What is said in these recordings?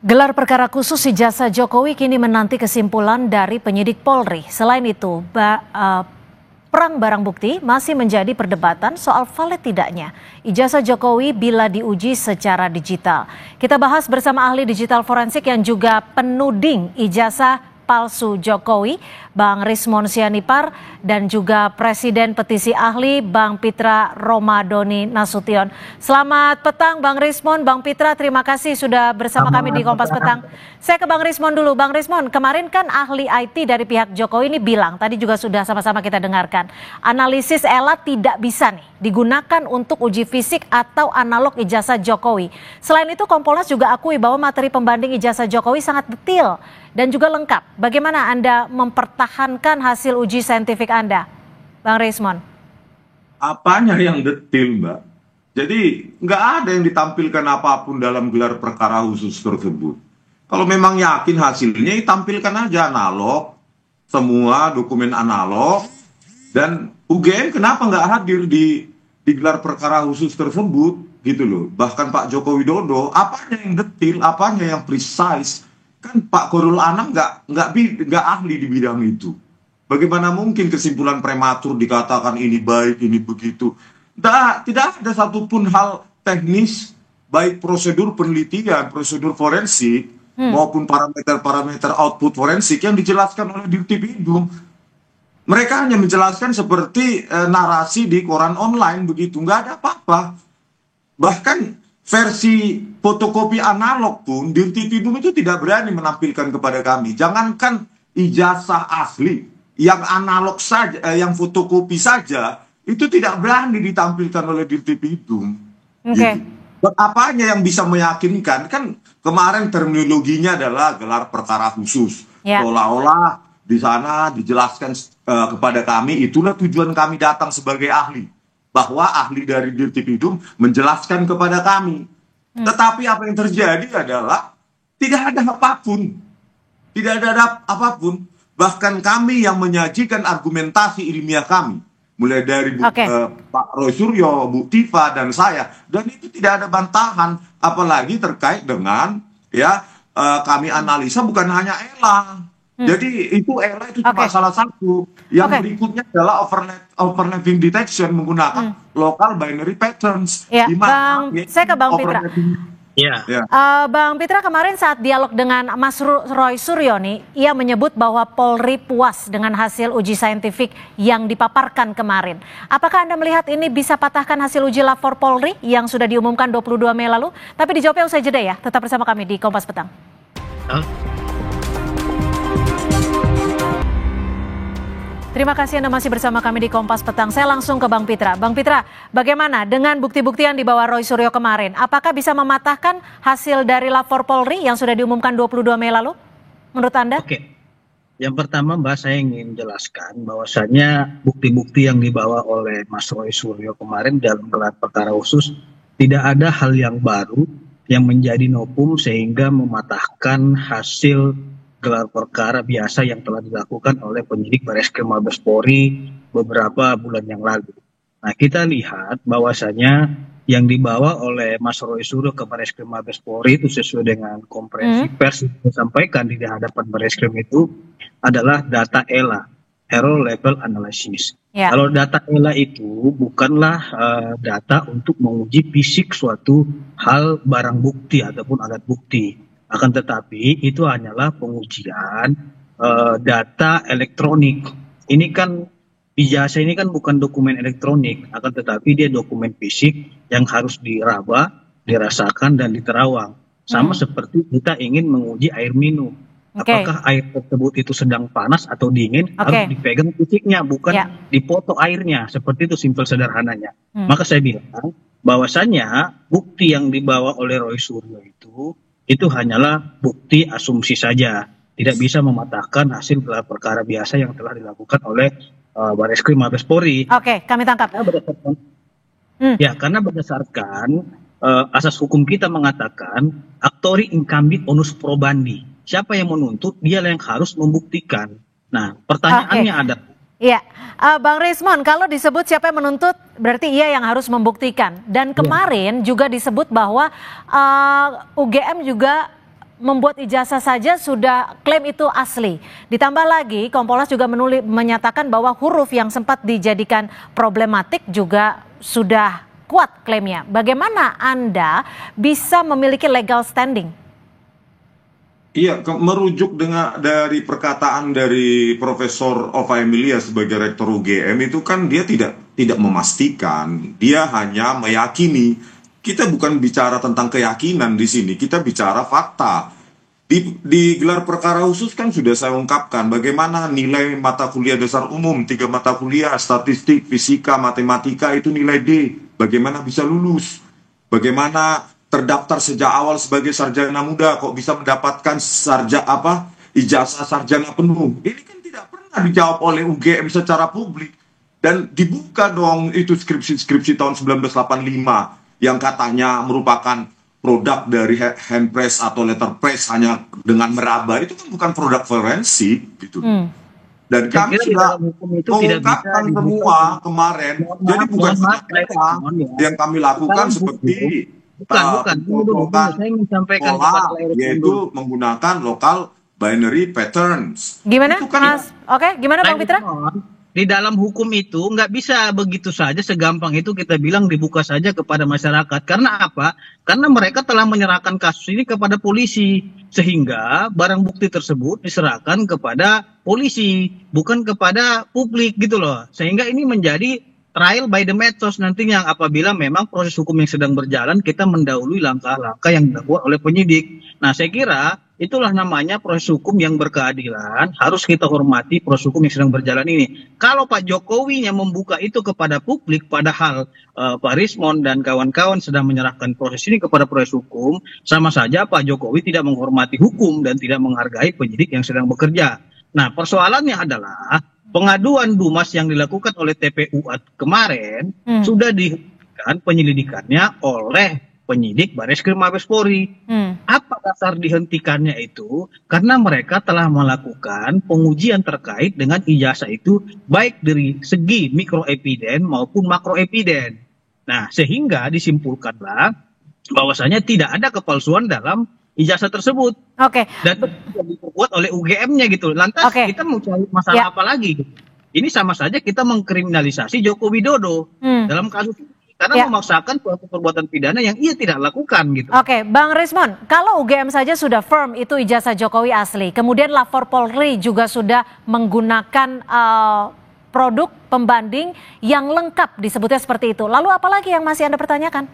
Gelar perkara khusus ijazah Jokowi kini menanti kesimpulan dari penyidik Polri. Selain itu, perang barang bukti masih menjadi perdebatan soal valid tidaknya ijazah Jokowi bila diuji secara digital. Kita bahas bersama ahli digital forensik yang juga penuding ijazah palsu Jokowi, Bang Rismon Sianipar, dan juga Presiden Petisi Ahli Bang Pitra Romadoni Nasution. Selamat petang Bang Rismon, Bang Pitra, terima kasih sudah bersama kami di Kompas Petang. Saya ke Bang Rismon dulu. Bang Rismon, kemarin kan ahli IT dari pihak Jokowi ini bilang, tadi juga sudah sama-sama kita dengarkan, analisis ELA tidak bisa nih digunakan untuk uji fisik atau analog ijazah Jokowi. Selain itu Kompolnas juga akui bahwa materi pembanding ijazah Jokowi sangat detail dan juga lengkap. Bagaimana Anda mempertahankan hasil uji saintifik Anda, Bang Rismon? Apanya yang detail, Mbak? Jadi nggak ada yang ditampilkan apapun dalam gelar perkara khusus tersebut. Kalau memang yakin hasilnya, tampilkan aja analog, semua dokumen analog, dan UGM kenapa nggak hadir di gelar perkara khusus tersebut, gitu loh. Bahkan Pak Joko Widodo, apanya yang detail, apanya yang precise, kan Pak Khairul Anam nggak ahli di bidang itu. Bagaimana mungkin kesimpulan prematur dikatakan ini baik, ini begitu. Tidak ada satupun hal teknis, baik prosedur penelitian, prosedur forensik, maupun parameter-parameter output forensik yang dijelaskan oleh Dirtipidum. Mereka hanya menjelaskan seperti narasi di koran online begitu, nggak ada apa-apa. Bahkan versi fotokopi analog pun Dirtipidum itu tidak berani menampilkan kepada kami. Jangankan ijazah asli, yang analog saja, yang fotokopi saja, itu tidak berani ditampilkan oleh Dirtipidum. Oke. Apanya yang bisa meyakinkan? Kan kemarin terminologinya adalah gelar perkara khusus. Seolah-olah di sana dijelaskan kepada kami, itulah tujuan kami datang sebagai ahli. Bahwa ahli dari Dirtipidum menjelaskan kepada kami. Tetapi apa yang terjadi adalah tidak ada apapun. Tidak ada apapun. Bahkan kami yang menyajikan argumentasi ilmiah kami. Mulai dari Pak Roy Suryo, Bu Tifa, dan saya. Dan itu tidak ada bantahan. Apalagi terkait dengan kami analisa bukan hanya ELA. Jadi itu ELA itu cuma salah satu. Yang berikutnya adalah overlapping detection menggunakan local binary patterns. Ya, saya ke Bang Pitra. Bang Pitra, kemarin saat dialog dengan Mas Roy Suryo nih, ia menyebut bahwa Polri puas dengan hasil uji saintifik yang dipaparkan kemarin. Apakah Anda melihat ini bisa patahkan hasil uji lapor Polri yang sudah diumumkan 22 Mei lalu? Tapi dijawabnya usai jeda ya. Tetap bersama kami di Kompas Petang. Terima kasih Anda masih bersama kami di Kompas Petang. Saya langsung ke Bang Pitra. Bang Pitra, bagaimana dengan bukti-bukti yang dibawa Roy Suryo kemarin? Apakah bisa mematahkan hasil dari lapor Polri yang sudah diumumkan 22 Mei lalu? Menurut Anda? Oke. Yang pertama Mbak, saya ingin jelaskan bahwasannya bukti-bukti yang dibawa oleh Mas Roy Suryo kemarin dalam gelar perkara khusus tidak ada hal yang baru yang menjadi novum sehingga mematahkan hasil gelar perkara biasa yang telah dilakukan oleh penyidik Bareskrim Mabes Polri beberapa bulan yang lalu. Nah, kita lihat bahwasanya yang dibawa oleh Mas Roy Suryo ke Bareskrim Mabes Polri itu sesuai dengan konferensi pers yang disampaikan di hadapan Bareskrim itu adalah data ELA, Error Level Analysis. Kalau data ELA itu bukanlah data untuk menguji fisik suatu hal barang bukti ataupun alat bukti. Akan tetapi itu hanyalah pengujian data elektronik. Ini kan ijazah ini kan bukan dokumen elektronik, akan tetapi dia dokumen fisik yang harus diraba, dirasakan dan diterawang. Sama seperti kita ingin menguji air minum. Apakah air tersebut itu sedang panas atau dingin, harus dipegang fisiknya, bukan dipoto airnya. Seperti itu simpel sederhananya. Maka saya bilang bahwasannya bukti yang dibawa oleh Roy Suryo itu hanyalah bukti asumsi saja, tidak bisa mematahkan hasil gelar perkara biasa yang telah dilakukan oleh Bareskrim Mabes Polri. Oke, kami tangkap. Karena berdasarkan asas hukum kita mengatakan actori incumbit onus probandi. Siapa yang menuntut, dialah yang harus membuktikan. Nah, pertanyaannya ada. Iya, Bang Rismon, kalau disebut siapa yang menuntut, berarti ia yang harus membuktikan. Dan kemarin juga disebut bahwa UGM juga membuat ijazah saja sudah klaim itu asli. Ditambah lagi Kompolnas juga menyatakan bahwa huruf yang sempat dijadikan problematik juga sudah kuat klaimnya. Bagaimana Anda bisa memiliki legal standing? Iya, merujuk dari perkataan dari Profesor Ova Emilia sebagai Rektor UGM itu kan dia tidak memastikan, dia hanya meyakini. Kita bukan bicara tentang keyakinan di sini, kita bicara fakta. Di gelar perkara khusus kan sudah saya ungkapkan bagaimana nilai mata kuliah dasar umum, 3 mata kuliah, statistik, fisika, matematika itu nilai D. Bagaimana bisa lulus? Bagaimana terdaftar sejak awal sebagai sarjana muda kok bisa mendapatkan ijazah sarjana penuh? Ini kan tidak pernah dijawab oleh UGM secara publik. Dan dibuka dong itu skripsi-skripsi tahun 1985 yang katanya merupakan produk dari hand press atau letter press hanya dengan meraba. Itu kan bukan produk forensik gitu. Dan kami sudah mengungkapkan semua kemarin. Jadi bukan yang kami lakukan seperti saya ingin sampaikan yaitu menggunakan local binary patterns. Gimana, Mas? Oke, gimana Bang Pitra? Di dalam hukum itu nggak bisa begitu saja segampang itu kita bilang dibuka saja kepada masyarakat. Karena apa? Karena mereka telah menyerahkan kasus ini kepada polisi. Sehingga barang bukti tersebut diserahkan kepada polisi, bukan kepada publik gitu loh. Sehingga ini menjadi trial by the methods nantinya apabila memang proses hukum yang sedang berjalan kita mendahului langkah-langkah yang dilakukan oleh penyidik. Nah saya kira itulah namanya proses hukum yang berkeadilan, harus kita hormati proses hukum yang sedang berjalan ini. Kalau Pak Jokowi yang membuka itu kepada publik padahal Pak Rismon dan kawan-kawan sedang menyerahkan proses ini kepada proses hukum, sama saja Pak Jokowi tidak menghormati hukum dan tidak menghargai penyidik yang sedang bekerja. Nah persoalannya adalah pengaduan Dumas yang dilakukan oleh TPU kemarin sudah dihentikan penyelidikannya oleh penyidik Bareskrim Mabes Polri. Apa dasar dihentikannya itu? Karena mereka telah melakukan pengujian terkait dengan ijazah itu baik dari segi mikroepiden maupun makroepiden. Nah, sehingga disimpulkanlah bahwasanya tidak ada kepalsuan dalam ijazah tersebut. Dan itu dibuat oleh UGM-nya gitu. Lantas kita mau cari masalah apa lagi? Ini sama saja kita mengkriminalisasi Joko Widodo dalam kasus ini. Karena memaksakan suatu perbuatan pidana yang ia tidak lakukan gitu. Bang Rismon, kalau UGM saja sudah firm itu ijazah Jokowi asli, kemudian lapor Polri juga sudah menggunakan produk pembanding yang lengkap disebutnya seperti itu. Lalu apalagi yang masih Anda pertanyakan?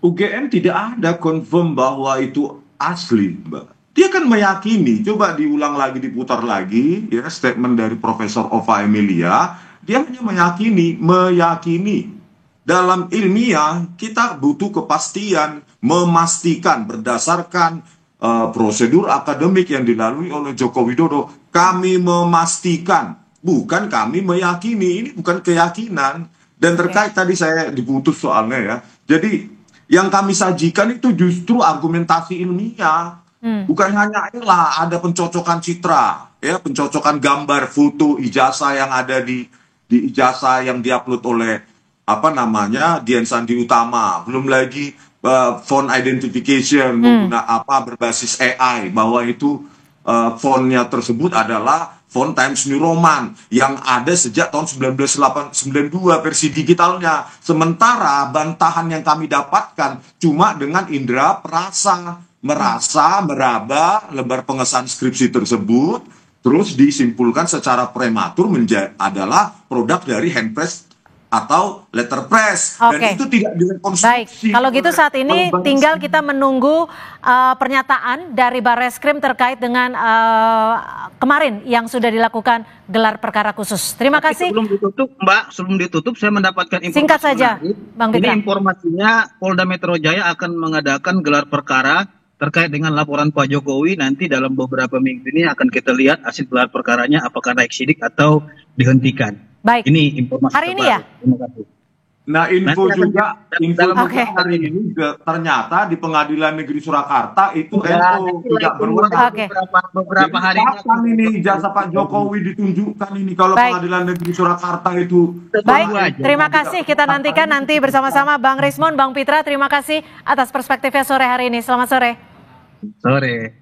UGM tidak ada confirm bahwa itu asli, Mbak. Dia kan meyakini, coba diulang lagi, diputar lagi, ya statement dari Profesor Ova Emilia, dia hanya meyakini. Dalam ilmiah kita butuh kepastian, memastikan berdasarkan prosedur akademik yang dilalui oleh Joko Widodo. Kami memastikan, bukan kami meyakini, ini bukan keyakinan. Dan terkait tadi saya diputus soalnya ya. Jadi yang kami sajikan itu justru argumentasi ilmiah. Bukan hanya ada pencocokan citra, ya pencocokan gambar, foto, ijazah yang ada di ijazah yang diupload oleh Dian Sandi Utama, belum lagi font identification berbasis AI bahwa itu fontnya tersebut adalah font Times New Roman yang ada sejak tahun 1992 versi digitalnya. Sementara bantahan yang kami dapatkan cuma dengan indera perasa, meraba lembar pengesahan skripsi tersebut, terus disimpulkan secara prematur adalah produk dari handpress atau letter press. Dan itu tidak direkonstruksi. Baik, kalau gitu saat ini tinggal kita menunggu pernyataan dari Bareskrim terkait dengan kemarin yang sudah dilakukan gelar perkara khusus. Terima kasih. Sebelum ditutup, Mbak, saya mendapatkan informasi. Singkat saja, Bang Pitra. Ini informasinya Polda Metro Jaya akan mengadakan gelar perkara terkait dengan laporan Pak Jokowi. Nanti dalam beberapa minggu ini akan kita lihat hasil gelar perkaranya apakah naik sidik atau dihentikan. Baik. Ini informasi hari ini ya? Terima kasih. Nah, info juga hari ini ternyata di Pengadilan Negeri Surakarta itu tidak berwenang. Beberapa hari ini jasa Pak Jokowi ditunjukkan ini kalau Pengadilan Negeri Surakarta itu. Baik, terima kasih. Kita nantikan nanti bersama-sama Bang Rismon, Bang Pitra. Terima kasih atas perspektifnya sore hari ini. Selamat sore. Sore.